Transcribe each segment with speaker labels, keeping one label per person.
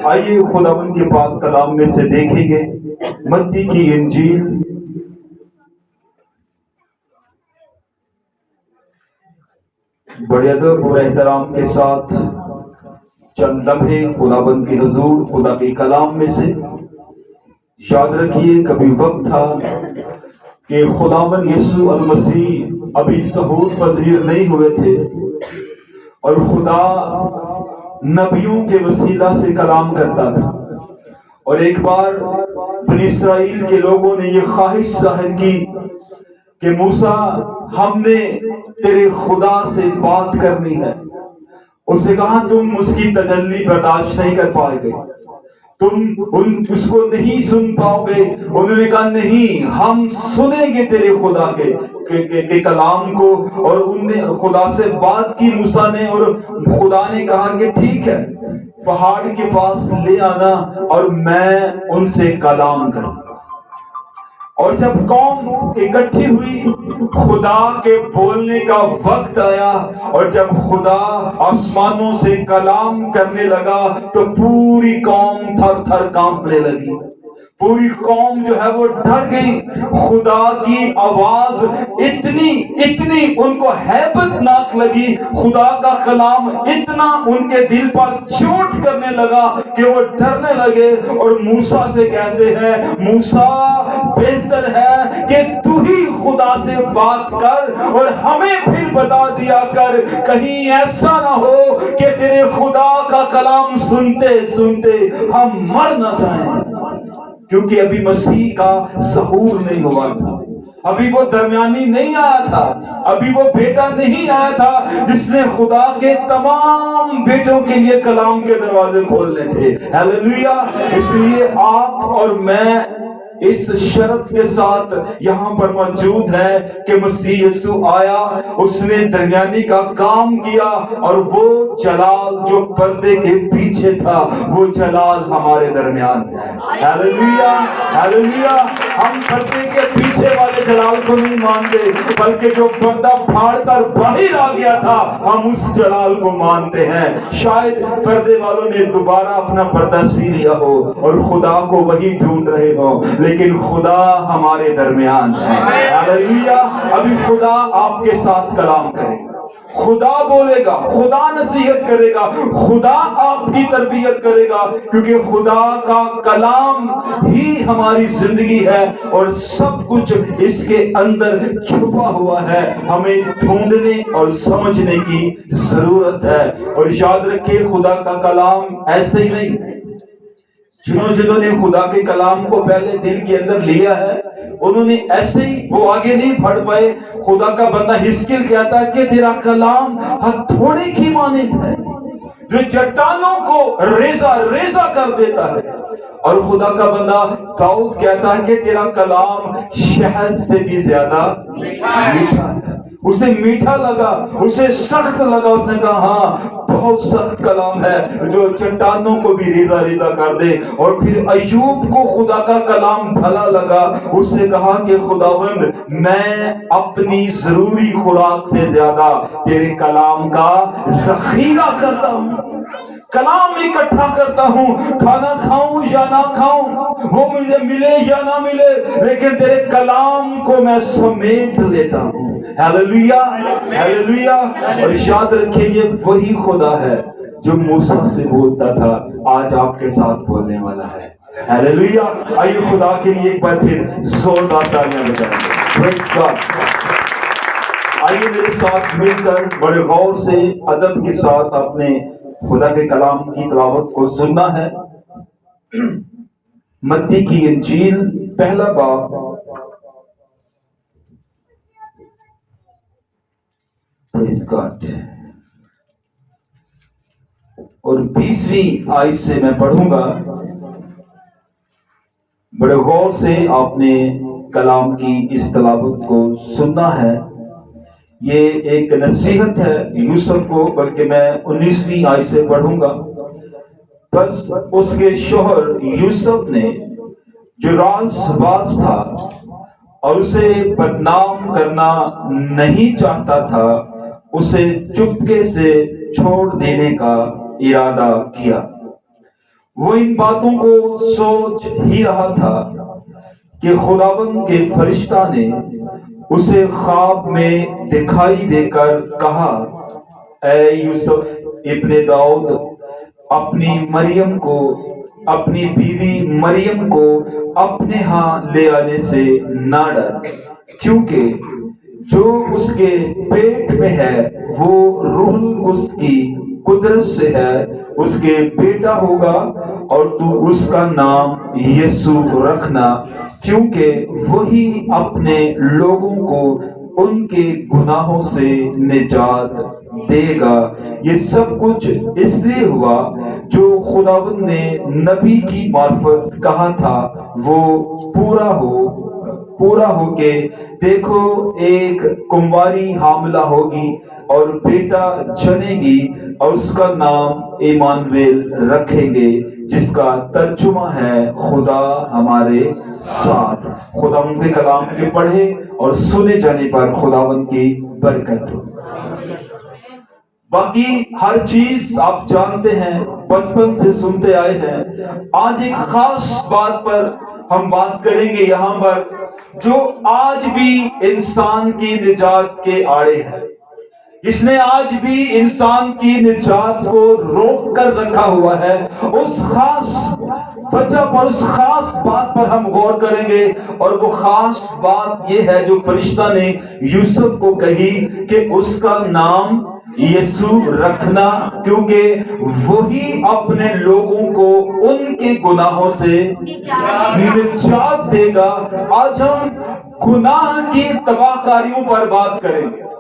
Speaker 1: آئیے خداوند کے پاک کلام میں سے دیکھیں گے متی کی انجیل بڑے ادب اور احترام کے ساتھ چند لمحے خداوند کی حضور خدا کے کلام میں سے. یاد رکھیے کبھی وقت تھا کہ خداوند یسوع المسیح ابھی ظہور پذیر نہیں ہوئے تھے اور خدا نبیوں کے وسیلہ سے کلام کرتا تھا. اور ایک بار بنی اسرائیل کے لوگوں نے یہ خواہش ظاہر کی کہ موسیٰ ہم نے تیرے خدا سے بات کرنی ہے. اس نے کہا تم اس کی تجلی برداشت نہیں کر پائے گے, تم اس کو نہیں سن پاؤ گے. انہوں نے کہا نہیں, ہم سنیں گے تیرے خدا کے کلام کو. اور ان نے خدا سے بات کی موسیٰ نے, اور خدا نے کہا کہ ٹھیک ہے, پہاڑ کے پاس لے آنا اور میں ان سے کلام کروں. اور جب قوم اکٹھی ہوئی, خدا کے بولنے کا وقت آیا, اور جب خدا آسمانوں سے کلام کرنے لگا تو پوری قوم تھر تھر کانپنے لگی. پوری قوم جو ہے وہ ڈر گئی. خدا کی آواز اتنی ان کو ہیبت ناک لگی, خدا کا کلام اتنا ان کے دل پر چوٹ کرنے لگا کہ وہ ڈرنے لگے. اور موسیٰ سے کہتے ہیں, موسیٰ بہتر ہے کہ تو ہی خدا سے بات کر اور ہمیں پھر بتا دیا کر, کہیں ایسا نہ ہو کہ تیرے خدا کا کلام سنتے سنتے ہم مر نہ جائیں. کیونکہ ابھی مسیح کا ظہور نہیں ہوا تھا, ابھی وہ درمیانی نہیں آیا تھا, ابھی وہ بیٹا نہیں آیا تھا جس نے خدا کے تمام بیٹوں کے لیے کلام کے دروازے کھولنے تھے. ہیلیلویا. اس لیے آپ اور میں اس شرط کے ساتھ یہاں پر موجود ہے کہ مسیح یسوع آیا, اس نے درمیانی کا کام کیا, اور وہ جلال جو پردے کے پیچھے تھا وہ جلال ہمارے درمیان ہے. Hallelujah hallelujah. ہم پردے کے پیچھے والے جلال کو نہیں مانتے, بلکہ جو پردہ پھاڑ کر باہر آ گیا تھا ہم اس جلال کو مانتے ہیں. شاید پردے والوں نے دوبارہ اپنا پردہ سی لیا ہو اور خدا کو وہی ڈھونڈ رہے ہو, لیکن خدا ہمارے درمیان ہے. ہیلیلویا. ابھی خدا آپ کے ساتھ کلام کرے گا, خدا بولے گا, خدا نصیحت کرے گا, خدا آپ کی تربیت کرے گا, کیونکہ خدا کا کلام ہی ہماری زندگی ہے اور سب کچھ اس کے اندر چھپا ہوا ہے. ہمیں ڈھونڈنے اور سمجھنے کی ضرورت ہے. اور یاد رکھیں, خدا کا کلام ایسے ہی نہیں. جنہوں نے خدا کے کلام کو پہلے دل کے اندر لیا ہے, انہوں نے ایسے ہی وہ آگے نہیں بڑھ پائے. خدا کا بندہ حزقیل کہتا ہے کہ تیرا کلام ہتھوڑے کی مانند ہے جو چٹانوں کو ریزہ ریزہ کر دیتا ہے. اور خدا کا بندہ داؤد کہتا ہے کہ تیرا کلام شہد سے بھی زیادہ میٹھا ہے. اسے میٹھا لگا, اسے سخت لگا, اس نے کہا ہاں بہت سخت کلام ہے جو چٹانوں کو بھی ریزہ ریزہ کر دے. اور پھر ایوب کو خدا کا کلام بھلا لگا, اس نے کہا کہ خداوند میں اپنی ضروری خوراک سے زیادہ تیرے کلام کا ذخیرہ کرتا ہوں, کلام اکٹھا کرتا ہوں. کھانا کھاؤں یا نہ کھاؤں, وہ مجھے ملے یا نہ ملے, لیکن تیرے کلام کو میں سمیٹ لیتا ہوں. Hallelujah hallelujah. اور یاد رکھیں یہ وہی خدا ہے جو موسیٰ سے بولتا تھا, آج آپ کے ساتھ بولنے والا ہے. ہیلیلویا. آئیے خدا کے لیے ایک بار پھر زوردار تالیاں بجائیں. پریز گاڈ. آئیے میرے ساتھ مل کر بڑے غور سے ادب کے ساتھ اپنے خدا کے کلام کی تلاوت کو سننا ہے. متی کی انجیل پہلا باب اور 20ویں آیت سے میں پڑھوں گا. بڑے غور سے آپ نے کلام کی اس تلاوت کو سننا ہے. یہ ایک نصیحت ہے یوسف کو, بلکہ میں 19ویں آیت سے پڑھوں گا. بس اس کے شوہر یوسف نے جو راز باز تھا اور اسے بدنام کرنا نہیں چاہتا تھا, اسے چپکے سے چھوڑ دینے کا ارادہ کیا. वो इन बातों को सोच ही रहा था कि खुदावंद के फरिश्ता ने उसे ख्वाब में दिखाई देकर कहा, ऐ यूसुफ इब्ने दाऊद, अपनी बीवी मरियम को अपने यहाँ ले आने से ना डर, क्योंकि जो उसके पेट में है वो रूहुल कुद्स की कुदरत से है, उसके बेटा होगा और तू उसका नाम यीशु रखना, क्योंकि वही अपने लोगों को उनके गुनाहों से निजात देगा। ये सब कुछ इसलिए हुआ जो खुदावंद ने नबी की मार्फत कहा था वो पूरा हो के, देखो एक कुंवारी हामला होगी और बेटा जनेगी और उसका नाम इमानुएल रखेंगे, जिसका तर्जुमा है खुदा हमारे साथ। खुदावंद के कलाम के पढ़े और सुने जाने पर खुदावंद की बरकत हो। बाकी हर चीज आप जानते हैं, बचपन से सुनते आए हैं। आज एक खास बात पर हम बात करेंगे यहाँ पर, जो आज भी इंसान की निजात के आड़े है। इसने आज भी इंसान की निजात को रोक कर रखा हुआ है। उस खास वजह पर, उस खास बात पर हम गौर करेंगे, और वो खास बात ये है जो फरिश्ता ने यूसुफ को कही कि उसका नाम यीशु रखना, क्योंकि वही अपने लोगों को उनके गुनाहों से निजात देगा। आज हम गुनाह की तबाहकारियों पर बात करेंगे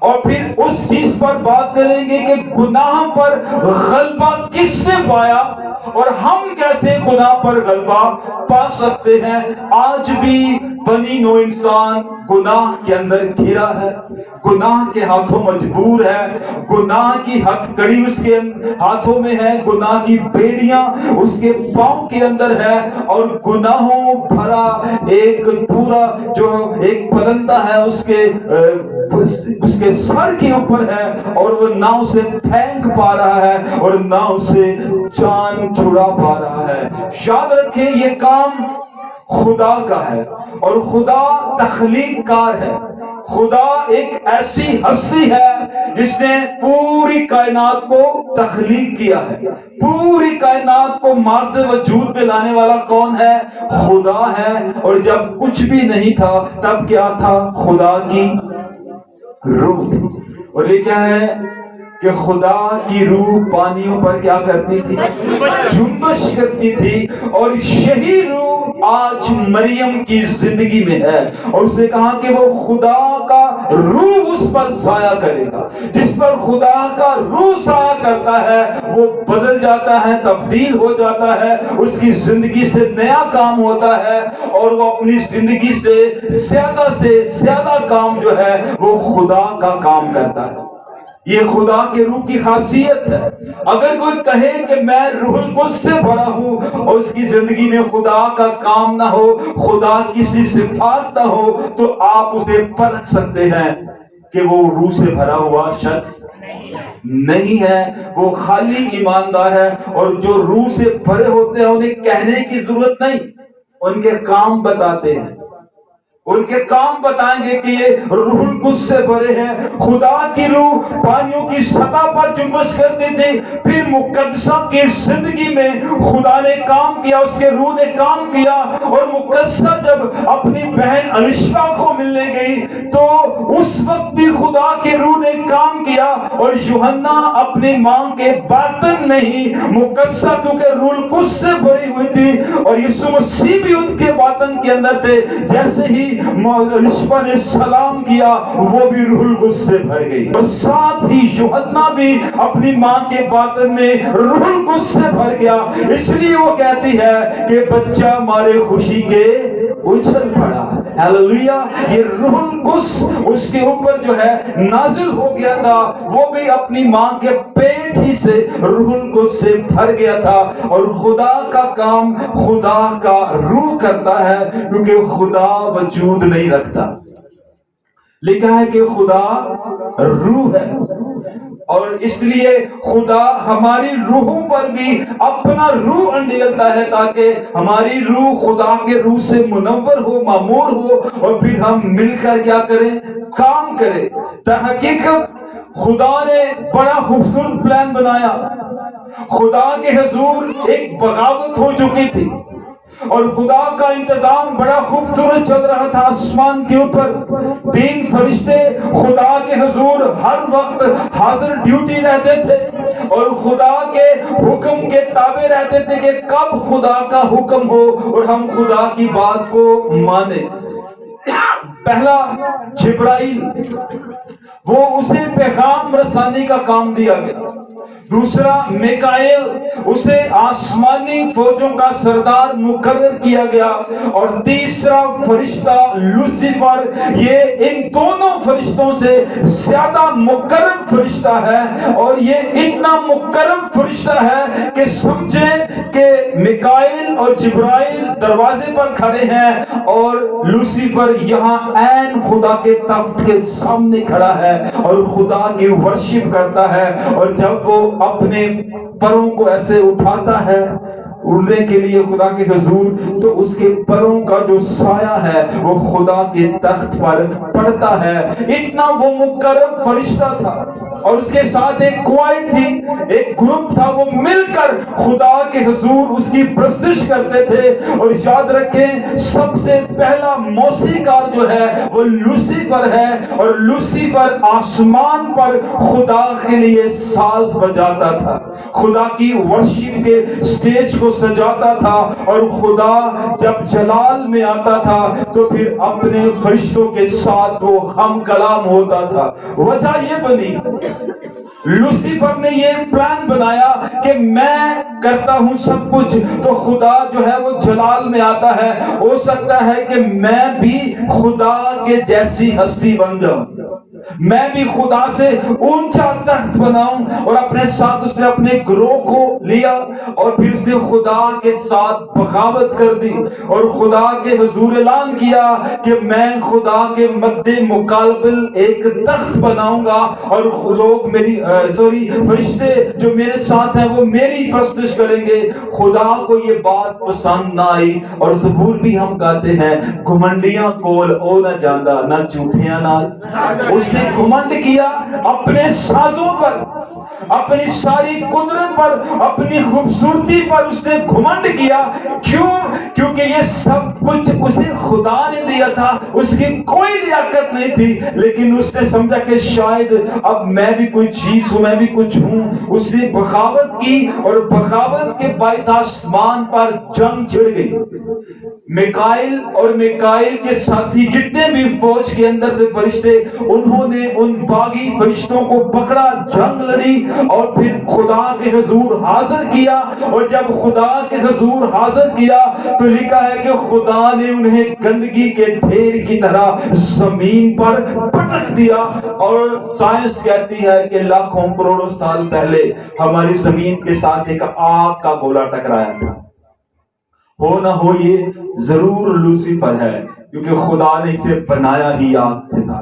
Speaker 1: और फिर उस चीज पर बात करेंगे कि गुनाह पर गलबा किसने पाया और हम कैसे गुनाह पर गलबा पा सकते हैं। आज भी बनी नो इंसान गुनाह के अंदर घिरा है, गुनाह के हाथों मजबूर है, गुनाह की हथकड़ी उसके हाथों में है, गुनाह की बेड़ियां उसके पांव के अंदर है, और गुनाहों भरा एक पूरा जो एक पलंदा है उसके सर के ऊपर है, और वो ना उसे फेंक पा रहा है और ना उसे जान छुड़ा पा रहा है। याद रखें, ये काम खुदा का है और खुदा तख्लीककार है। खुदा एक ऐसी हस्ती है जिसने पूरी कायनात को तख्लीक किया है। पूरी कायनात को मारते वजूद में लाने वाला कौन है? खुदा है। और जब कुछ भी नहीं था तब क्या था? खुदा की रूह थी। और ये क्या है कि खुदा की रूह पानियों पर क्या करती थी? जुम्बश करती थी। और यही रूह आज मरियम की जिंदगी में है, और उसे कहा कि वो खुदा का रूह उस पर साया करेगा। जिस पर खुदा का रूह साया करता है वो बदल जाता है, तब्दील हो जाता है, उसकी जिंदगी से नया काम होता है, और वो अपनी जिंदगी से ज्यादा काम जो है वो खुदा का काम करता है। ये खुदा के रूह की खासियत है। अगर कोई कहे कि मैं रूहुल कुद्स से भरा हूं और उसकी जिंदगी में खुदा का काम ना हो, खुदा की सिफात ना हो, तो आप उसे परख सकते हैं कि वो रूह से भरा हुआ शख्स नहीं है, वो खाली ईमानदार है। और जो रूह से भरे होते हैं उन्हें कहने की जरूरत नहीं, उनके काम बताते हैं, उनके काम बताएंगे कि ये रूहुल कुद्स से भरे हैं। खुदा की रूह पानियों की सतह पर जुम्बश करती थी, फिर मुकद्दसा की जिंदगी में खुदा ने काम किया, उसके रूह ने काम किया। और मुकद्दसा जब अपनी बहन अलिशा को मिलने गई तो उस वक्त भी खुदा के रूह ने काम किया। और यूहन्ना अपनी मां के बातन नहीं, मुकद्दसा क्योंकि रूहुल कुद्स से भरी हुई थी और यीशु मसीह भी उनके बातन के अंदर थे। जैसे ही अलिशा ने सलाम किया वो भी रूहुल कुद्स से भर गई, और साथ ही यूहन्ना भी अपनी मां के बातन में रूहुल कुद्स से भर गया। इसलिए वो कहती है कि बच्चा मारे खुशी के उछल पड़ा। हालेलुया। ये रूहुल कुद्स उसके ऊपर जो है नाजिल हो गया था, वो भी अपनी मां के पेट ही से रूहुल कुद्स से भर गया था। और खुदा का काम खुदा का रूह करता है, क्योंकि खुदा वजूद नहीं रखता। लिखा है कि खुदा रूह है اور اس لیے خدا ہماری روحوں پر بھی اپنا روح انڈیلتا ہے تاکہ ہماری روح خدا کے روح سے منور ہو، معمور ہو، اور پھر ہم مل کر کیا کریں؟ کام کریں۔ در حقیقت خدا نے بڑا خوبصورت پلان بنایا۔ خدا کے حضور ایک بغاوت ہو چکی تھی اور خدا کا انتظام بڑا خوبصورت چل رہا تھا آسمان کے اوپر۔ 3 فرشتے خدا کے حضور ہر وقت حاضر ڈیوٹی رہتے تھے اور خدا کے حکم کے تابع رہتے تھے کہ کب خدا کا حکم ہو اور ہم خدا کی بات کو مانیں۔ پہلا جبرائیل، وہ اسے پیغام رسانی کا کام دیا گیا۔ دوسرا میکائیل، اسے آسمانی فوجوں کا سردار مقرر کیا گیا۔ اور تیسرا فرشتہ لوسیفر، یہ ان دونوں فرشتوں سے زیادہ مکرم فرشتہ ہے، اور یہ اتنا مکرم فرشتہ ہے کہ سمجھیں کہ میکائیل اور جبرائیل دروازے پر کھڑے ہیں اور لوسیفر یہاں عین خدا کے تخت کے سامنے کھڑا ہے اور خدا کی ورشپ کرتا ہے۔ اور جب وہ اپنے پروں کو ایسے اٹھاتا ہے اڑنے کے لیے خدا کے حضور، تو اس کے پروں کا جو سایہ ہے وہ خدا کے تخت پر پڑتا ہے۔ اتنا وہ مقرب فرشتہ تھا۔ اور اس کے ساتھ ایک کوائٹ تھی، ایک گروپ تھا، وہ مل کر خدا کے حضور اس کی پرستش کرتے تھے۔ اور یاد رکھیں سب سے پہلا موسیقار جو ہے وہ لوسیفر ہے، اور لوسیفر آسمان پر خدا کے لیے ساز بجاتا تھا، خدا کی ورشپ کے سٹیج کو سجاتا تھا۔ اور خدا جب جلال میں آتا تھا تو پھر اپنے فرشتوں کے ساتھ وہ ہم کلام ہوتا تھا۔ وجہ یہ بنی، لوسیفر نے یہ پلان بنایا کہ میں کرتا ہوں سب کچھ، تو خدا جو ہے وہ جلال میں آتا ہے، ہو سکتا ہے کہ میں بھی خدا کے جیسی ہستی بن جاؤں، میں بھی خدا سے اونچا تخت بناؤں۔ اور اپنے ساتھ اس نے اپنے گروہ کو لیا اور پھر اس نے خدا کے ساتھ بغاوت کر دی اور خدا کے حضور اعلان کیا کہ میں خدا کے مد مقابل ایک تخت بناؤں گا اور لوگ میری فرشتے جو میرے ساتھ ہیں وہ میری پرستش کریں گے۔ خدا کو یہ بات پسند نہ آئی، اور زبور بھی ہم گاتے ہیں، گھمنڈیاں کول او نہ جاندا نہ جھوٹیاں نال۔ اس نے گھمنڈ کیا اپنے سازوں پر، اپنی ساری قدرت پر، اپنی خوبصورتی پر اس نے گھمنڈ کیا۔ کیوں؟ کیونکہ یہ سب کچھ اسے خدا نے دیا تھا، اس کی کوئی لیاقت نہیں تھی، لیکن اس نے سمجھا کہ شاید اب میں بھی کوئی چیز ہوں، میں بھی کچھ ہوں۔ اس نے بغاوت کی اور بغاوت کے باعث آسمان پر جنگ چھڑ گئی۔ میکائیل اور میکائیل کے ساتھی جتنے بھی فوج کے اندر تھے فرشتے، انہوں نے ان باغی فرشتوں کو پکڑا، جنگ لڑی اور پھر خدا کے حضور حاضر کیا۔ اور جب خدا کے حضور حاضر کیا تو لکھا ہے کہ خدا نے انہیں گندگی کے ڈھیر کی طرح زمین پر پٹک دیا۔ اور سائنس کہتی ہے کہ لاکھوں کروڑوں سال پہلے ہماری زمین کے ساتھ ایک آگ کا گولا ٹکرایا تھا۔ ہو نہ ہو یہ ضرور لوسیفر ہے، کیونکہ خدا نے اسے بنایا ہی آگ سے تھا۔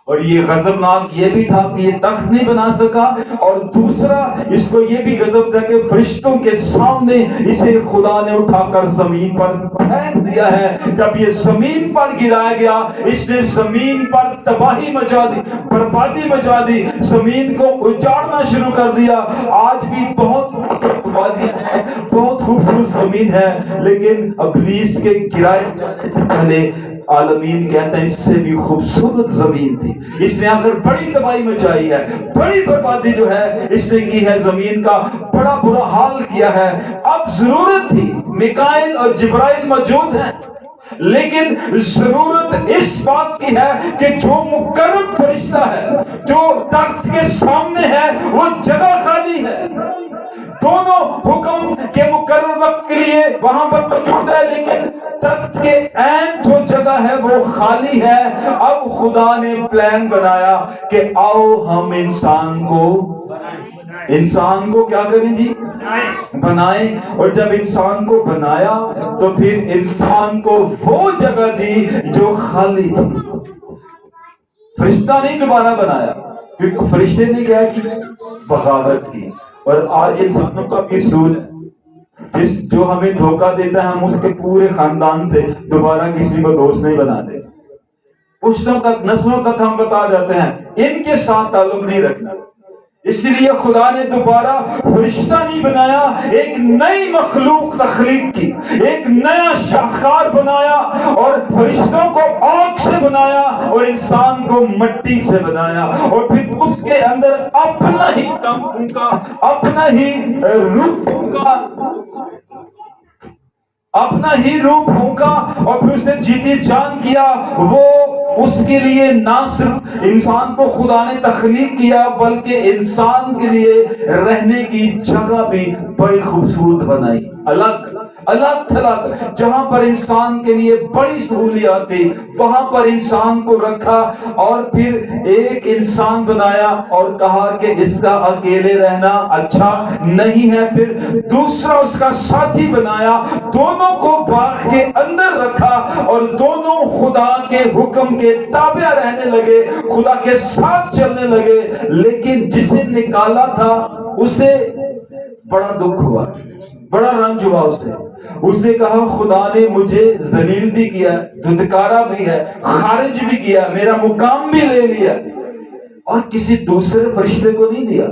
Speaker 1: اور یہ غضبناک یہ بھی تھا کہ یہ تخت نہیں بنا سکا، اور دوسرا اس کو یہ بھی غضب تھا کہ فرشتوں کے سامنے اسے خدا نے اٹھا کر زمین پر پھینک دیا ہے۔ جب یہ زمین پر گرایا گیا اس نے زمین پر تباہی مچا دی، بربادی مچا دی، زمین کو اجاڑنا شروع کر دیا۔ آج بھی بہت وادیاں ہیں، بہت خوبصورت زمین ہے، لیکن ابلیس کے گرائے جانے سے پہلے عالمین کہتے ہیں اس سے بھی خوبصورت زمین تھی۔ اس نے آ کر بڑی تباہی مچائی ہے، بڑی بربادی جو ہے اس نے کی ہے، زمین کا بڑا برا حال کیا ہے۔ اب ضرورت تھی، میکائیل اور جبرائیل موجود ہیں، لیکن ضرورت اس بات کی ہے کہ جو مقرب فرشتہ ہے، جو تخت کے سامنے ہے، وہ جگہ خالی ہے۔ دونوں حکم کے مقرر وقت کے لیے وہاں پر موجود ہے، لیکن تخت کے عین جو جگہ ہے وہ خالی ہے۔ اب خدا نے پلان بنایا کہ آؤ ہم انسان کو کیا کریں جی؟ بنائیں۔ اور جب انسان کو بنایا تو پھر انسان کو وہ جگہ دی جو خالی تھی۔ فرشتہ نہیں دوبارہ بنایا، کیونکہ فرشتے نے کیا کی؟ بغاوت کی. اور آج انسانوں کا بھی اصول ہے، جو ہمیں دھوکہ دیتا ہے ہم اس کے پورے خاندان سے دوبارہ کسی کو دوست نہیں بناتے. پشتوں تک، نسلوں تک ہم بتا جاتے ہیں ان کے ساتھ تعلق نہیں رکھنا. اس لیے خدا نے دوبارہ فرشتہ نہیں بنایا، ایک نئی مخلوق تخلیق کی، ایک نیا شاہکار بنایا، اور فرشتوں کو آگ سے بنایا اور انسان کو مٹی سے بنایا، اور پھر اس کے اندر اپنا ہی دم پھونکا، اپنا ہی روح پھونکا، اپنا ہی روح پھونکا، اور پھر اسے جیتی جان کیا. وہ اس کے لیے نہ صرف انسان کو خدا نے تخلیق کیا بلکہ انسان کے لیے رہنے کی جگہ بھی بڑی خوبصورت بنائی، الگ تھلگ، جہاں پر انسان کے لیے بڑی سہولیات تھی وہاں پر انسان کو رکھا، اور پھر ایک انسان بنایا اور کہا کہ اس کا اکیلے رہنا اچھا نہیں ہے. پھر دوسرا اس کا ساتھی بنایا، دونوں کو باغ کے اندر رکھا، اور دونوں خدا کے حکم کے تابع رہنے لگے، خدا کے ساتھ چلنے لگے. لیکن جسے نکالا تھا اسے بڑا دکھ ہوا، بڑا رنج ہوا. اسے کہا خدا نے مجھے ذلیل بھی کیا، دھتکارا بھی ہے، خارج بھی کیا، میرا مقام بھی لے لیا، اور کسی دوسرے فرشتے کو نہیں دیا.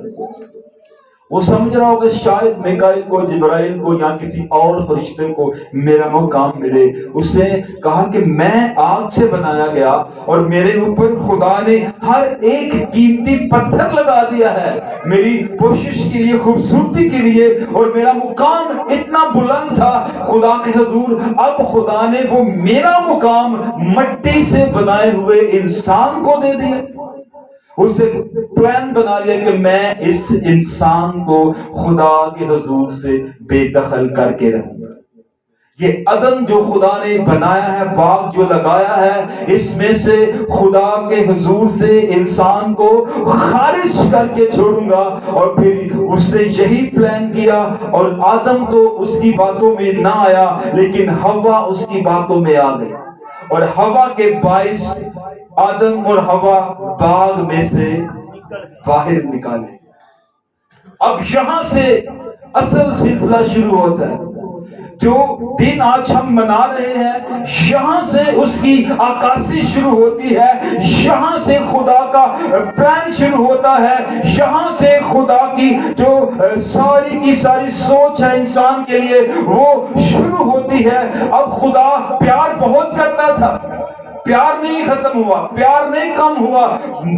Speaker 1: وہ سمجھ رہا ہوگا شاید میکائیل کو، جبرائیل کو، یا کسی اور فرشتے کو میرا مقام ملے. اس نے کہا کہ میں آگ سے بنایا گیا اور میرے اوپر خدا نے ہر ایک قیمتی پتھر لگا دیا ہے میری کوشش کے لیے، خوبصورتی کے لیے، اور میرا مقام اتنا بلند تھا خدا کے حضور. اب خدا نے وہ میرا مقام مٹی سے بنائے ہوئے انسان کو دے دیا. اسے پلان بنا لیا کہ میں اس انسان کو خدا کے حضور سے بے دخل کر کے رہوں گا. یہ عدن جو خدا نے بنایا ہے، باغ جو لگایا ہے، اس میں سے خدا کے حضور سے انسان کو خارج کر کے چھوڑوں گا. اور پھر اس نے یہی پلان کیا، اور آدم تو اس کی باتوں میں نہ آیا لیکن حوا اس کی باتوں میں آ گئی، اور حوا کے باعث آدم اور حوا باغ میں سے باہر نکالے. اب یہاں سے اصل سلسلہ شروع ہوتا ہے. جو دن آج ہم منا رہے ہیں یہاں سے اس کی عکاسی شروع ہوتی ہے، یہاں سے خدا کا پلان شروع ہوتا ہے، یہاں سے خدا کی جو ساری کی ساری سوچ ہے انسان کے لیے وہ شروع ہوتی ہے. اب خدا پیار بہت کرتا تھا، پیار نہیں ختم ہوا، پیار نہیں کم ہوا.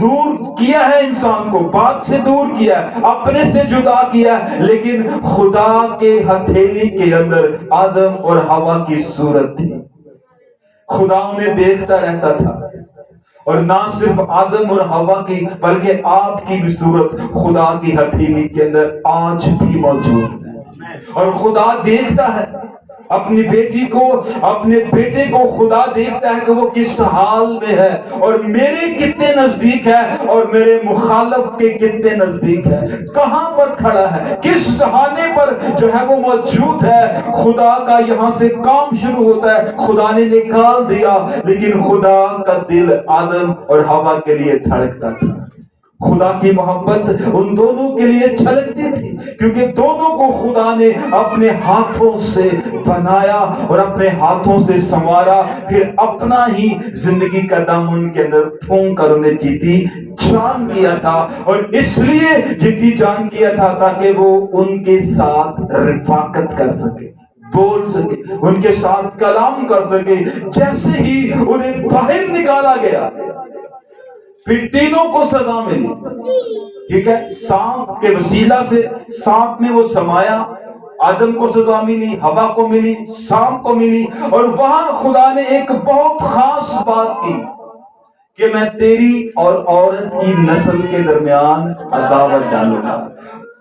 Speaker 1: دور کیا ہے انسان کو، باغ سے دور کیا ہے، اپنے سے جدا کیا ہے، لیکن خدا کے ہتھیلی کے اندر آدم اور حوا کی صورت تھی. خدا انہیں دیکھتا رہتا تھا، اور نہ صرف آدم اور حوا کی بلکہ آپ کی بھی صورت خدا کی ہتھیلی کے اندر آج بھی موجود ہے. اور خدا دیکھتا ہے اپنی بیٹی کو، اپنے بیٹے کو خدا دیکھتا ہے کہ وہ کس حال میں ہے، اور میرے کتنے نزدیک ہے اور میرے مخالف کے کتنے نزدیک ہے، کہاں پر کھڑا ہے، کس ٹھکانے پر جو ہے وہ موجود ہے. خدا کا یہاں سے کام شروع ہوتا ہے. خدا نے نکال دیا، لیکن خدا کا دل آدم اور حوا کے لیے دھڑکتا تھا. خدا کی محبت ان دونوں کے لیے چھلکتی تھی، کیونکہ دونوں کو خدا نے اپنے ہاتھوں سے بنایا اور اپنے ہاتھوں سے سنوارا، پھر اپنا ہی زندگی کا دم ان کے اندر پھونک کر انہیں جیتی جان کیا تھا. اور اس لیے جیتی جان کیا تھا تاکہ وہ ان کے ساتھ رفاقت کر سکے، بول سکے، ان کے ساتھ کلام کر سکے. جیسے ہی انہیں باہر نکالا گیا پھر تینوں کو سزا ملی. ٹھیک ہے، سانپ کے وسیلہ سے سانپ میں وہ سمایا، آدم کو سزا ملی، حوا کو ملی، سانپ کو ملی. اور وہاں خدا نے ایک بہت خاص بات کی کہ میں تیری اور عورت کی نسل کے درمیان عداوت ڈالوں گا،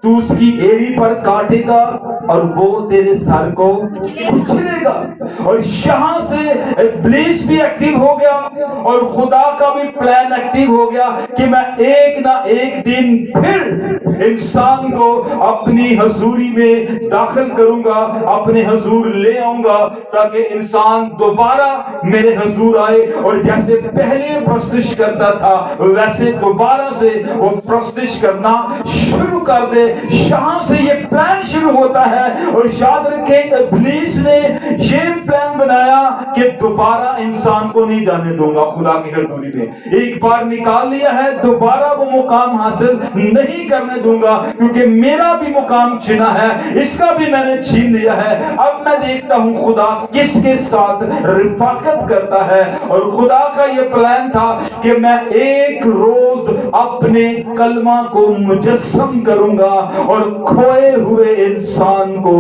Speaker 1: تو اس کی ایڑی پر کاٹے گا اور وہ تیرے سر کو کچلے گا۔ اور یہاں سے ابلیس بھی ایکٹیو ہو گیا اور خدا کا بھی پلان ایکٹیو ہو گیا کہ میں ایک نہ ایک دن پھر انسان کو اپنی حضوری میں داخل کروں گا، اپنے حضور لے آؤں گا، تاکہ انسان دوبارہ میرے حضور آئے اور جیسے پہلے پرستش کرتا تھا ویسے دوبارہ سے وہ پرستش کرنا شروع کر دے۔ یہاں سے یہ پلان شروع ہوتا ہے، اور یاد رکھیں ابلیس نے یہ پلان بنایا کہ دوبارہ انسان کو نہیں جانے دوں گا خدا کی حضوری میں۔ ایک بار نکال لیا ہے، دوبارہ وہ مقام حاصل نہیں کرنے دوں گا، کیونکہ میرا بھی مقام چھنا ہے، اس کا بھی میں نے چھین لیا ہے۔ اب میں دیکھتا ہوں خدا کس کے ساتھ رفاقت کرتا ہے، اور خدا کا یہ پلان تھا کہ میں ایک روز اپنے کلمہ کو مجسم کروں گا اور کھوئے ہوئے انسان کو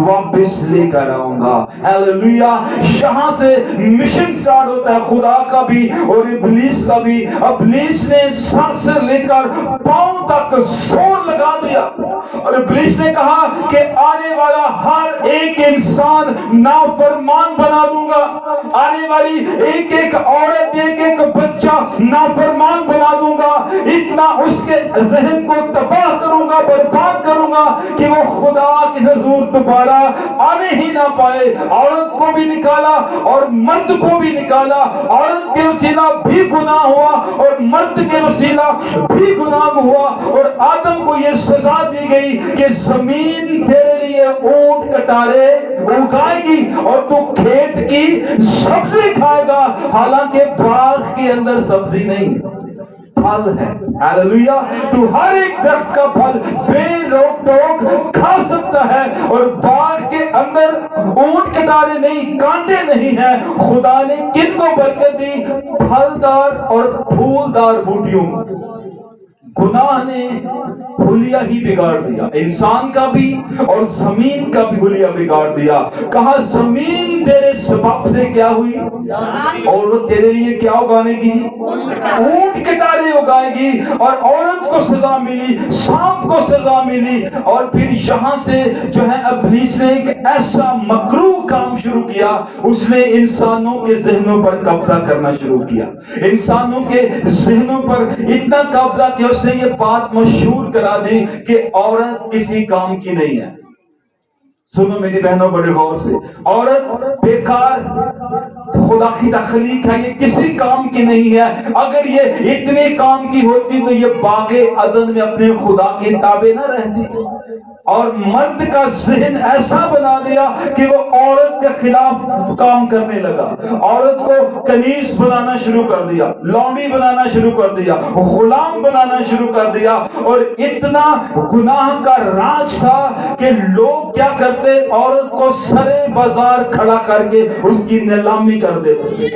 Speaker 1: واپس لے کر آؤں گا۔ ہیلیلویا! یہاں سے مشن سٹارٹ ہوتا ہے خدا کا بھی اور ابلیس کا بھی۔ ابلیس نے سر سے لے کر پاؤں تک زور لگا دیا، اور ابلیس نے کہا کہ آنے والا ہر ایک انسان نافرمان بنا دوں گا، آنے والی ایک ایک عورت، ایک ایک بچہ نافرمان بنا دوں گا، اتنا اس کے ذہن کو تباہ کروں گا، برباد کروں گا کہ وہ خدا کے حضور دوبارہ آنے ہی نہ پائے۔ عورت کو بھی نکالا اور مرد کو بھی نکالا، عورت کے وسیلہ بھی گناہ ہوا اور مرد کے وسیلہ بھی گناہ ہوا، اور آدم کو یہ سزا دی گئی کہ زمین تیرے لیے اونٹ کٹارے اگائے گی اور تو کھیت کی سبزی کھائے گا، حالانکہ باغ کے اندر سبزی نہیں، پھل ہے۔ ہیلیلویا! تو ہر ایک درخت کا پھل بے روک ٹوک کھا سکتا ہے، اور باغ کے اندر اونٹ کٹارے نہیں، کانٹے نہیں ہیں۔ خدا نے کن کو برکت دی؟ پھلدار اور پھولدار بوٹیوں۔ گناہ نے حلیہ ہی بگاڑ دیا، انسان کا بھی اور زمین کا بھی حلیہ بگاڑ دیا۔ کہا زمین تیرے سبب سے کیا ہوئی؟ اور وہ تیرے لیے کیا اگانے گی؟ اونٹ کٹارے اگائے گی، اور عورت کو سزا ملی، سانپ کو سزا ملی۔ اور پھر یہاں سے جو ہے ابلیس نے ایک ایسا مکروہ کام شروع کیا، اس نے انسانوں کے ذہنوں پر قبضہ کرنا شروع کیا، انسانوں کے ذہنوں پر اتنا قبضہ کہ اس نے یہ بات مشہور کرا دی کہ عورت کسی کام کی نہیں ہے۔ سنو میری بہنوں بڑے غور سے، عورت بیکار خدا کی تخلیق ہے، یہ کسی کام کی نہیں ہے۔ اگر یہ اتنے کام کی ہوتی تو یہ باغ عدن میں اپنے خدا کے تابع نہ رہتی۔ اور مرد کا ذہن ایسا بنا دیا کہ وہ عورت کے خلاف کام کرنے لگا، عورت کو کنیز بنانا شروع کر دیا، لونڈی بنانا شروع کر دیا، غلام بنانا شروع کر دیا۔ اور اتنا گناہ کا راج تھا کہ لوگ کیا کرتے، عورت کو سرے بازار کھڑا کر کے اس کی نیلامی کر دیتے۔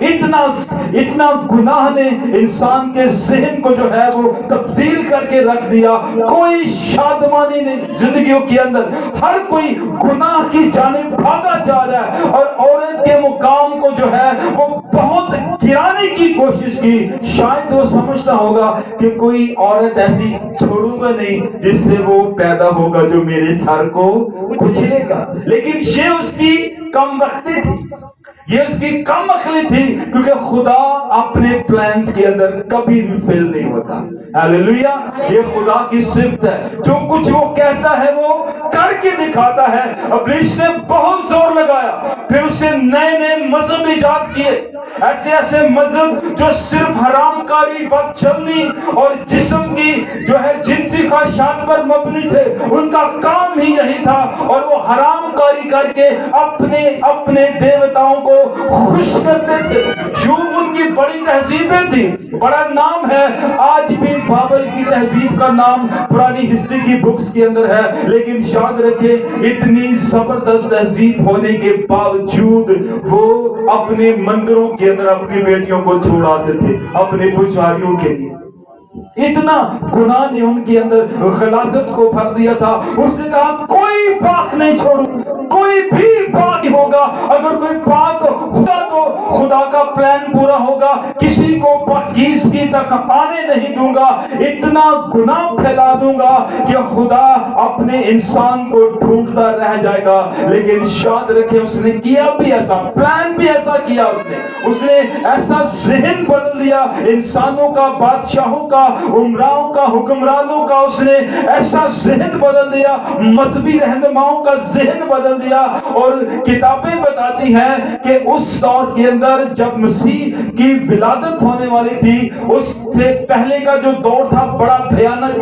Speaker 1: اتنا گناہ نے انسان کے ذہن کو جو ہے وہ تبدیل کر کے رکھ دیا۔ کوئی شادمانی نہیں زندگیوں کے اندر، ہر کوئی گناہ کی جانب بھاگا جا رہا ہے، اور عورت کے مقام کو جو ہے وہ بہت گرانے کی کوشش کی۔ شاید وہ سمجھتا ہوگا کہ کوئی عورت ایسی چھوڑوں گا نہیں جس سے وہ پیدا ہوگا جو میرے سر کو کچلے گا، لیکن یہ اس کی کم بختی تھی، یہ اس کی کم عقلی تھی، کیونکہ خدا اپنے پلانز کے اندر کبھی بھی فیل نہیں ہوتا۔ ہیلیلویا! یہ خدا کی صفت ہے، جو کچھ وہ کہتا ہے وہ کر کے دکھاتا ہے۔ ابلیس نے بہت زور لگایا، پھر اس نے نئے نئے مذہب ایجاد کیے، ایسے مذہب جو صرف حرام کاری، بد چلنی اور جسم کی جو ہے جنسی خواہشات پر مبنی تھے۔ ان کا کام ہی یہی تھا، اور وہ حرام کاری کر کے اپنے دیوتاؤں کو خوش کرتے تھے۔ یوں ان کی بڑی تہذیبیں تھی، بڑا نام ہے، آج بھی بابل کی تہذیب کا نام پرانی ہسٹری کی بکس کے اندر ہے، لیکن یاد رکھیں اتنی زبردست تہذیب ہونے کے باوجود وہ اپنے مندروں کے اندر اپنی بیٹیوں کو چھوڑاتے تھے اپنے پجاریوں کے لیے۔ اتنا گناہ نے ان کے اندر غلاظت کو بھر دیا تھا۔ اس نے کہا کوئی پاک نہیں چھوڑوں، कोई भी पाक होगा। अगर कोई पाक होगा तो खुदा का प्लान पूरा होगा। किसी को पाकीज़गी तक आने नहीं दूंगा, इतना गुनाह फैला दूंगा कि खुदा अपने इंसान को ढूंढता रह जाएगा। लेकिन याद रखे, उसने किया भी ऐसा, प्लान भी ऐसा किया। उसने ऐसा ज़हन बदल दिया इंसानों का, बादशाहों का, उमराओं का, हुक्मरानों का। उसने ऐसा ज़हन बदल दिया, मजहबी रहनुमाओं का ज़हन बदल दिया। और किताबें बताती हैं कि उस दौर के अंदर जब मसीह की विलादत होने वाली थी, उससे पहले का जो दौर था बड़ा भयानक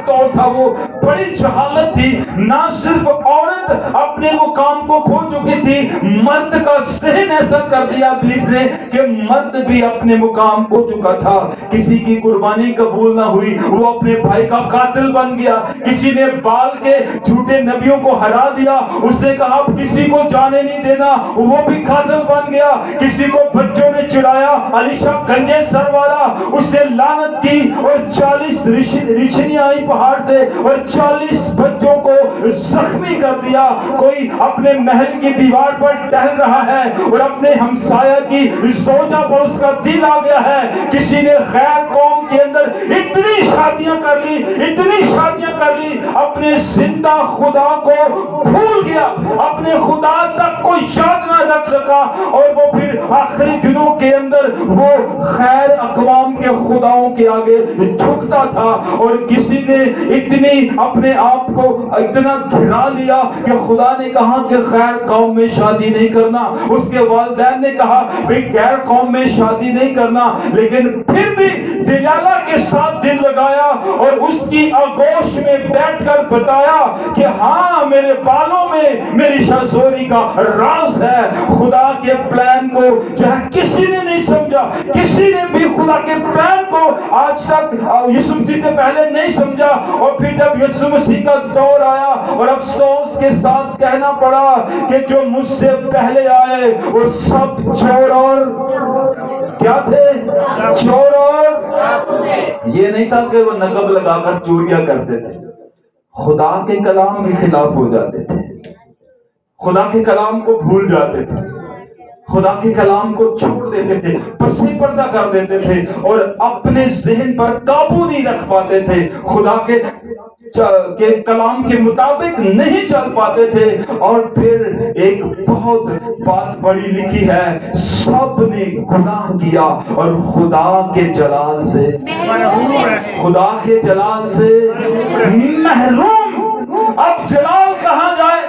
Speaker 1: दौर था। वो बड़ी जहालत थी। ना सिर्फ औरत अपने मुकाम को खो चुकी थी, मर्द का ज़हन ऐसा कर दिया इब्लीस ने कि मर्द भी अपने मुकाम खो चुका था। किसी की कुर्बानी कबूल ना हुई, वो अपने भाई का कातिल बन गया। किसी ने बाल के झूठे नबियों को हरा दिया, उसने कहा अब किसी को जाने नहीं देना, वो भी कातिल बन गया। किसी को बच्चों ने चिढ़ाया, अलीशा गंजे सर वाला, उसने लानत की और 40 रिछनियां आई पहाड़ से और 40 बच्चों को जख्मी कर दिया। कोई अपने महल की दीवार पर टहल रहा है और अपने हमसाया की सोचा पर उसका दिल आ गया है। किसी ने गैर कौम के अंदर इतनी शादियां कर ली, अपने जिंदा खुदा को भूल गया, अपने खुदा तक को याद ना रख सका। और वो फिर आखिरी दिनों के अंदर वो खैर अकवाम के खुदाओं के आगे झुकता था। और किसी ने इतनी अपने आप को इतना घिरा लिया कि खुदा ने कहा कि गैर कौम में शादी नहीं करना। उसके वालिदैन ने कहा भाई गैर कौम में शादी नहीं करना, लेकिन फिर भी दिलाला के साथ दिल लगाया और उसकी आगोश में बैठकर बताया कि हाँ, मेरे बालों में मेरी शाज़ोरी का राज है। खुदा के प्लान को जो है किसी ने नहीं समझा, किसी ने भी खुदा के प्लान को आज तक यीशु मसीह से पहले नहीं समझा। और फिर जब यीशु मसीह का दौर आया और अफसोस के साथ कहना पड़ा कि जो मुझसे पहले आए वो सब चोर और क्या थे, चोर और ये नहीं था कि वो नकब लगाकर चोरियां करते थे, खुदा के कलाम के खिलाफ हो जाते थे, खुदा के कलाम को भूल जाते थे, खुदा के कलाम को छोड़ देते थे, पसी पर्दा कर देते थे और अपने ज़हन पर काबू नहीं रख पाते थे, खुदा के कलाम के मुताबिक नहीं चल पाते थे। और फिर एक बहुत बात बड़ी लिखी है, सब ने गुनाह किया और खुदा के जलाल से महरूम। अब जलाल कहाँ जाए,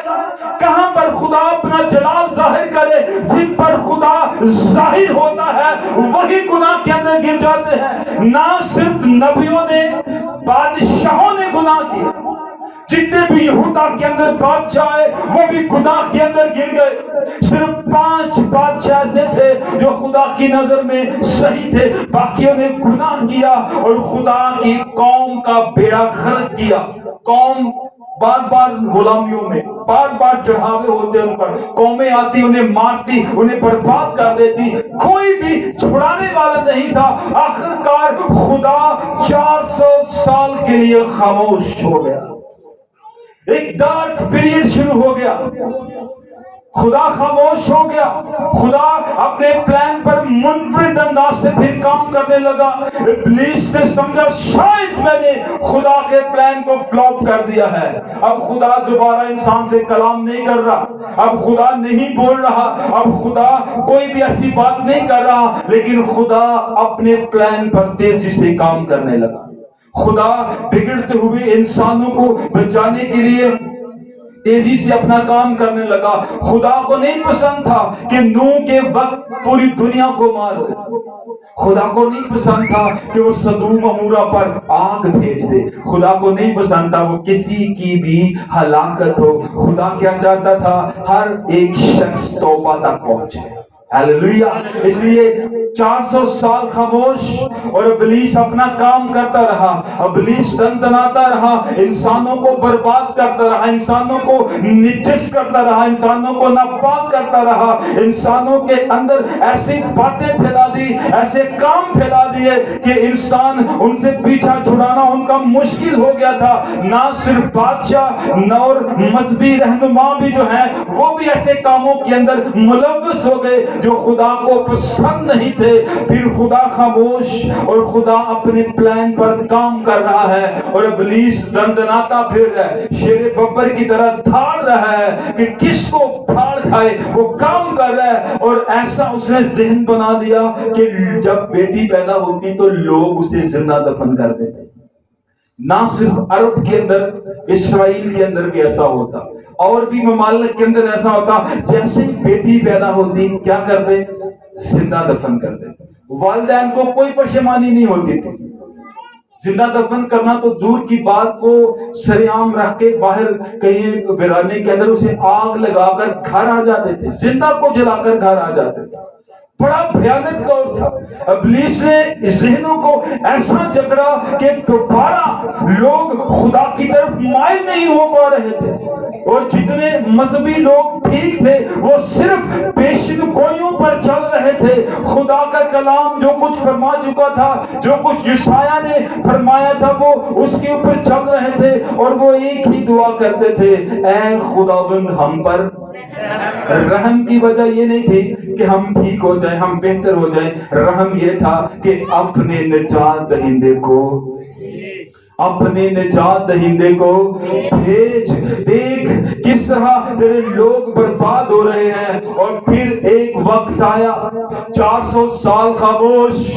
Speaker 1: कहाँ पर खुदा अपना जलाल जाहिर करे? जिन पर खुदा जाहिर होता है वही गुनाह के अंदर गिर जाते हैं। ना सिर्फ नबियों ने, बादशाहों ने गुनाह किया, जितने भी यहूदा के अंदर बादशाह आए वो भी गुनाह के अंदर गिर गए। सिर्फ 5 बादशाह ऐसे थे जो खुदा की नजर में सही थे, बाकियों ने गुनाह किया और खुदा की कौम का बेड़ा गर्क किया। कौम बार बार गुलामियों में, बार बार चढ़ावे होते उन पर, कौमें आती उन्हें मारती, उन्हें बर्बाद कर देती, कोई भी छुड़ाने वाला नहीं था। आखिरकार खुदा 400 साल के लिए खामोश हो गया। एक डार्क पीरियड शुरू हो गया, खुदा खामोश हो गया। खुदा अपने प्लान पर मुनफरिद अंदाज से फिर काम करने लगा। इब्लीस ने समझा शायद मैंने खुदा के प्लान को फ्लॉप कर दिया है। अब खुदा दोबारा इंसान से कलाम नहीं कर रहा, अब खुदा नहीं बोल रहा, अब खुदा कोई भी ऐसी बात नहीं कर रहा, लेकिन खुदा अपने प्लान पर तेजी से काम करने लगा। खुदा बिगड़ते हुए इंसानों को बचाने के लिए तेजी से अपना काम करने लगा। खुदा को नहीं पसंद था कि नूह के वक्त पूरी दुनिया को मार दे। खुदा को नहीं पसंद था कि वो सदूम अमूरा पर आग भेज दे। खुदा को नहीं पसंद था वो किसी की भी हलाकत हो। खुदा क्या चाहता था? हर एक शख्स तौबा तक पहुंचे, हालेलुया। इसलिए 400 साल खामोश और इब्लीस अपना काम करता रहा, इब्लीस दंदनाता रहा, इंसानों को बर्बाद करता रहा, इंसानों को निजस करता रहा, इंसानों को नापाक करता रहा, इंसानों के अंदर ऐसी बातें फैला दी, ऐसे काम फैला दिए कि इंसान उनसे पीछा छुड़ाना उनका मुश्किल हो गया था। ना सिर्फ बादशाह और मजहबी रहनुमा भी जो है वो भी ऐसे कामों के अंदर मुलव्वस हो गए जो खुदा को पसंद नहीं थे। फिर खुदा खामोश और खुदा अपने प्लान पर काम कर रहा है और इब्लीस दंदनाता फिर रहा है, शेर बब्बर की तरह धाड़ रहा है कि किसको फाड़ खाए, वो काम कर रहा है। और ऐसा उसने ज़हन बना दिया कि जब बेटी पैदा होती तो लोग उसे जिंदा दफन कर देते। ना सिर्फ अरब के अंदर, इस्राइल के अंदर भी ऐसा होता, और भी ममालिक के अंदर ऐसा होता, जैसे ही बेटी पैदा होती क्या करते, जिंदा दफन कर देते। वालिदैन को कोई परेशानी नहीं होती थी, जिंदा दफन करना तो दूर की बात, वो सरेआम रख के बाहर कहीं वीराने के अंदर उसे आग लगाकर घर आ जाते थे, जिंदा को जलाकर घर आ जाते थे। बड़ा भयानक दौर था। इब्लीस ने ज़हनों को ऐसा जकड़ा कि दोबारा लोग खुदा की तरफ माइल नहीं हो पा रहे थे, और जितने मजहबी लोग ठीक थे वो सिर्फ पेशगोइयों पर चल रहे थे। खुदा का कलाम जो कुछ फरमा चुका था, जो कुछ यशायाह ने फरमाया था, वो उसके ऊपर चल रहे थे, और वो एक ही दुआ करते थे, ऐ खुदावंद हम पर रहम। की वजह ये नहीं थी कि हम ठीक हो जाए, हम बेहतर हो जाए, रहम ये था कि अपने निजात दहिंदे को, अपने निजात दहिंदे को भेज। देख किस तरह तेरे लोग बर्बाद हो रहे हैं। और फिर एक वक्त आया, 400 साल खामोश,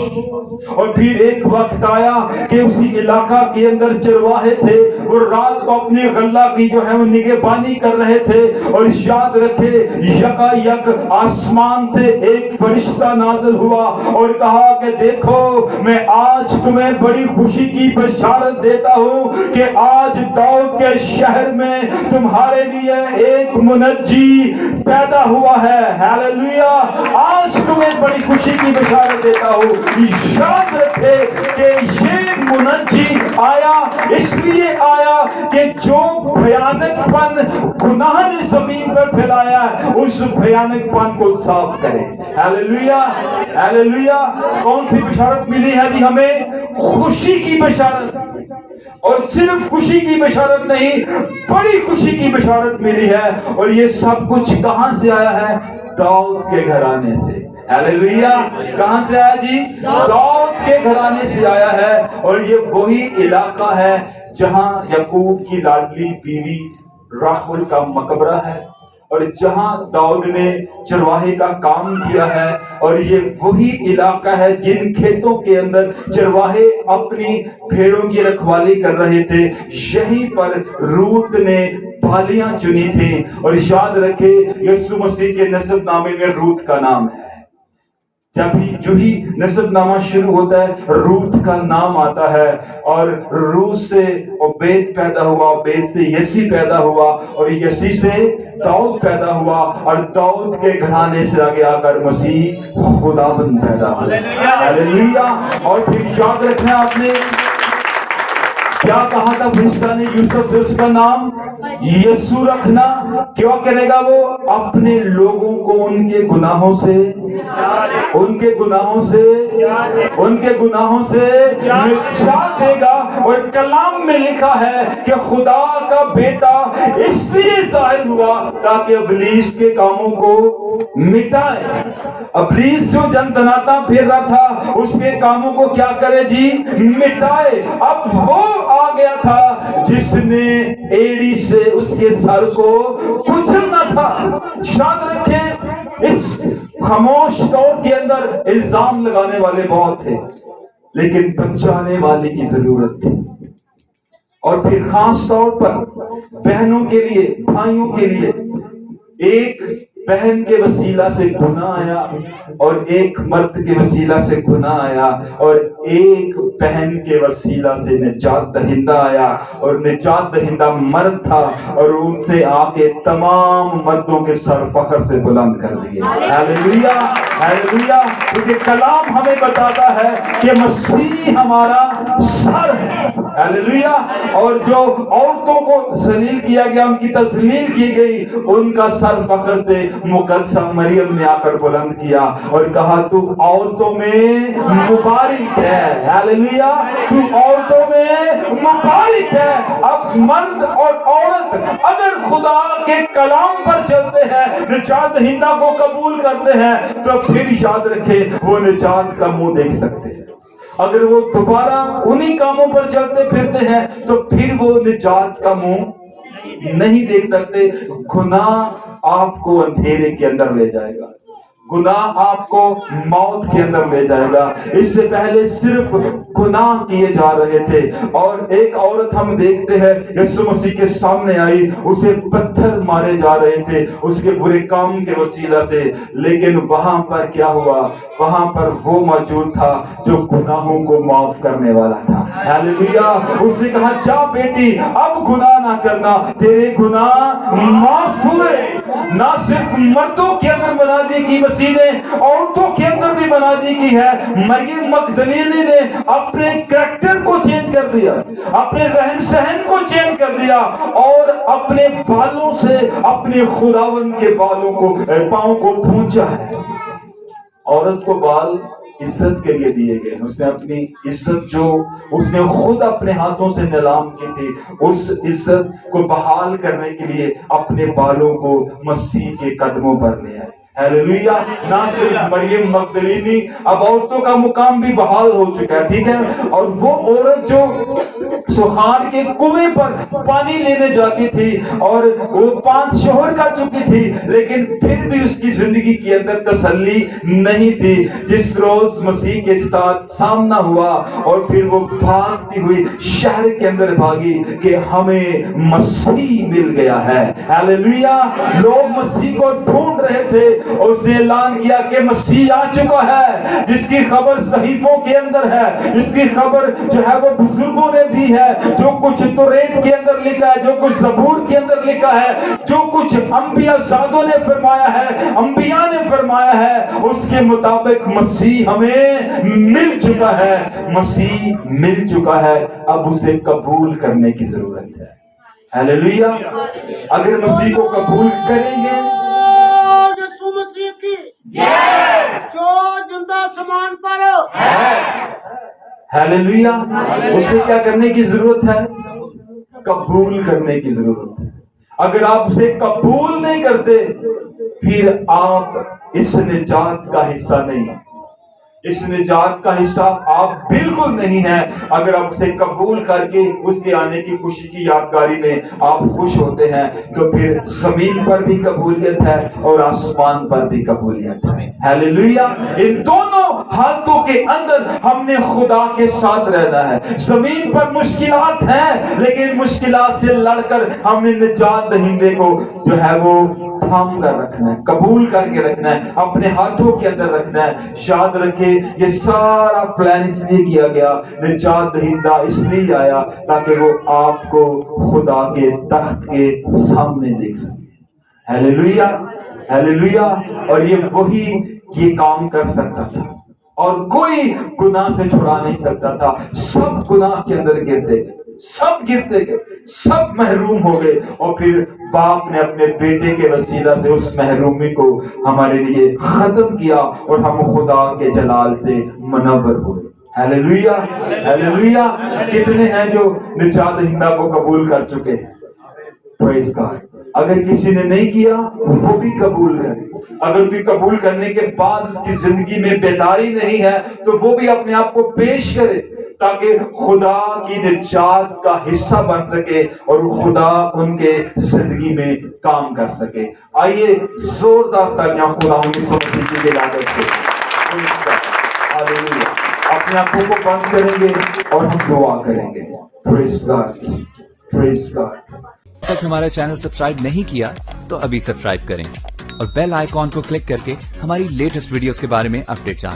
Speaker 1: और फिर एक वक्त आया कि उसी इलाका के अंदर चरवाहे थे, वो रात को अपनी गल्ला की जो है वो निगहबानी कर रहे थे। और याद रखे, यकायक आसमान से एक फरिश्ता नाज़िल हुआ और कहा कि देखो मैं आज तुम्हें बड़ी खुशी की बशारत देता हूं कि आज दाऊद के शहर में तुम्हारे लिए एक मुनज्जी पैदा हुआ है। हालेलुया। आज तुम्हें बड़ी खुशी की बशारत देता हूं। याद रखे कि ये मुनज्जी आया इसलिए आया कि जो भयानकपन गुनाह ने जमीन पर फैलाया है उस भयानकपन को साफ करे। Hallelujah, hallelujah. कौन सी बशारत मिली है जी हमें? खुशी की बशारत। और सिर्फ खुशी की बशारत नहीं, बड़ी खुशी की बशारत मिली है। और ये सब कुछ कहां से आया है? दाऊद के घराने से। हालेलुया। कहां से आया जी? दाऊद के घराने से आया है। और ये वही इलाका है जहां याकूब की लाडली बीवी राहुल का मकबरा है, और जहां दाऊद ने चरवाहे का काम किया है। और ये वही इलाका है जिन खेतों के अंदर चरवाहे अपनी भेड़ों की रखवाली कर रहे थे, यहीं पर रूत ने बालियां चुनी थी। और याद रखे, यीशु मसीह के नसबनामे में रूत का नाम है। जब भी जो ही नसबनामा शुरू होता है रूत का नाम आता है। और रूत से ओबेद पैदा हुआ, ओबेद से यसी पैदा हुआ, और यसी से दाऊद पैदा हुआ, और दाऊद के घराने से आगे आकर मसीह खुदाबंद पैदा हुआ। हालेलुया। और फिर याद रखना, आपने क्या कहा था फरिश्ता ने यूसुफ से? उसका नाम यीशु रखना। क्यों करेगा वो? अपने लोगों को उनके गुनाहों से, उनके गुनाहों से, उनके गुनाहों से निजात देगा। और कलाम में लिखा है कि खुदा का बेटा इसलिए जाहिर हुआ ताकि इब्लीस के कामों को मिटाए। इब्लीस जो जनतनाता फिर रहा था उसके कामों को क्या करे जी? मिटाए। अब वो आ गया था जिसने एड़ी से उसके सर को कुचलना था। याद रखें, इस खामोश दौर के अंदर इल्जाम लगाने वाले बहुत थे, लेकिन बचाने वाले की जरूरत थी। और फिर खास तौर पर बहनों के लिए, भाइयों के लिए एक बहन के वसीला से गुनाह आया और एक मर्द के वसीला से गुनाह आया और एक बहन के वसीला से निजात दहिंदा आया और निजात दहिंदा मर्द था और उनसे आके तमाम मर्दों के सर फख्र से बुलंद कर दिए। Hallelujah, hallelujah. क्योंकि कलाम हमें बताता है कि मसीह हमारा सर है। हालेलुया। और जो औरतों को जलील किया गया, उनकी तजलील की गई, उनका सर फख्र से मुकद्दसा मरियम ने आकर बुलंद किया और कहा तू औरतों में मुबारक है। हालेलुया, तू औरतों में मुबारक है। अब मर्द और औरत अगर खुदा के कलाम पर चलते हैं, निजात दहिंदा को कबूल करते हैं, तो फिर याद रखे वो निजात का मुंह देख सकते हैं। अगर वो दोबारा उन्हीं कामों पर चलते फिरते हैं तो फिर वो निजात का मुंह नहीं देख सकते। गुनाह आपको अंधेरे के अंदर ले जाएगा, गुनाह आपको मौत के अंदर ले जाएगा। इससे पहले सिर्फ गुनाह किए जा रहे थे और एक औरत हम देखते हैं यीशु मसीह के सामने आई, उसे पत्थर मारे जा रहे थे उसके बुरे काम के वसीला से, लेकिन वहां पर क्या हुआ, वहां पर वो मौजूद था जो गुनाहों को माफ करने वाला था। हालेलुया। उसने कहा जा बेटी अब गुनाह ना करना, तेरे गुनाह माफ हुए। ना सिर्फ मर्दों के अंदर बना दी कि मसीह ने औरतों के अंदर भी बना दी की है। मरियम मगदलीनी ने अपने कैरेक्टर को चेंज कर दिया, अपने रहन सहन को चेंज कर दिया और अपने बालों से अपने खुदावन के बालों को पांव को पूंछा है। औरत को बाल इज्जत के लिए दिए गए। उसने अपनी इज्जत जो उसने खुद अपने हाथों से नीलाम की थी, उस इज्जत को बहाल करने के लिए अपने बालों को मसीह के कदमों पर ले आए। हालेलुया। ना सिर्फ मरियम मगदलीनी, अब औरतों का मुकाम भी बहाल हो चुका है, ठीक है। और वो औरत जो सुखार के कुएं पर पानी लेने जाती थी और वो 5 शोहर कर चुकी थी, लेकिन फिर भी उसकी जिंदगी के अंदर तसल्ली नहीं थी। जिस रोज मसीह के साथ सामना हुआ और फिर वो भागती हुई शहर के अंदर भागी कि हमें मसीह मिल गया है। हालेलुया। लोग मसीह को ढूंढ रहे थे, उसने ऐलान किया कि मसीह आ चुका है, जिसकी खबर सहीफों के अंदर है, जिसकी खबर जो है वो बुजुर्गों ने दी है, जो कुछ तौरात के अंदर लिखा है, जो कुछ ज़बूर के अंदर लिखा है, जो कुछ अंबिया ज़ादों ने फरमाया है, अंबिया ने फरमाया है, उसके मुताबिक मसीह हमें मिल चुका है। मसीह मिल चुका है, अब उसे कबूल करने की जरूरत है। हालेलुया। अगर मसीह को कबूल करेंगे,
Speaker 2: मसीह की जय, जो जिंदा समान पर है।
Speaker 1: हालेलुया। उसे क्या करने की जरूरत है? कबूल करने की जरूरत है। अगर आप उसे कबूल नहीं करते फिर आप इस निजात का हिस्सा नहीं, इस निजात का हिस्सा आप बिल्कुल नहीं है। अगर आप उसे कबूल करके उसके आने की खुशी की यादगारी में आप खुश होते हैं तो फिर जमीन पर भी कबूलियत है और आसमान पर भी कबूलियत है। हालेलुया। इन दोनों हाथों के अंदर हमने खुदा के साथ रहना है। जमीन पर मुश्किलात हैं, लेकिन मुश्किलात से लड़कर हमने निजात दहिंदे को जो है वो थाम कर रखना है, कबूल करके रखना है, अपने हाथों के अंदर रखना है। याद रखे ये सारा प्लान इसलिए किया गया, निजात दहिंदा इसलिए आया ताकि वो आपको खुदा के तख्त के सामने देख सके। Hallelujah, hallelujah. और ये वही ये काम कर सकता था और कोई गुनाह से छुड़ा नहीं सकता था। सब गुनाह के अंदर गिरते गए, सब गिरते गए, सब महरूम हो गए और फिर बाप ने अपने बेटे के वसीला से उस महरूमी को हमारे लिए खत्म किया और हम खुदा के जलाल से मुनव्वर हुए। Hallelujah, hallelujah. कितने हैं जो निजात दहिंदा को कबूल कर चुके हैं? Praise God. अगर किसी ने नहीं किया वो भी कबूल करे। अगर कोई कबूल करने के बाद उसकी जिंदगी में बेदारी नहीं है तो वो भी अपने आप को पेश करे ताकि खुदा की निजात का हिस्सा बन सके और खुदा उनके जिंदगी में काम कर सके। आइए जोरदार तालियां खुदा यीशु मसीह की दिलावत से। हालेलुया। अपने आंखों को बंद करेंगे और हम दुआ करेंगे। Praise God, praise God.
Speaker 3: तक हमारा चैनल सब्सक्राइब नहीं किया तो अभी सब्सक्राइब करें और बेल आइकॉन को क्लिक करके हमारी लेटेस्ट वीडियोस के बारे में अपडेट जानें।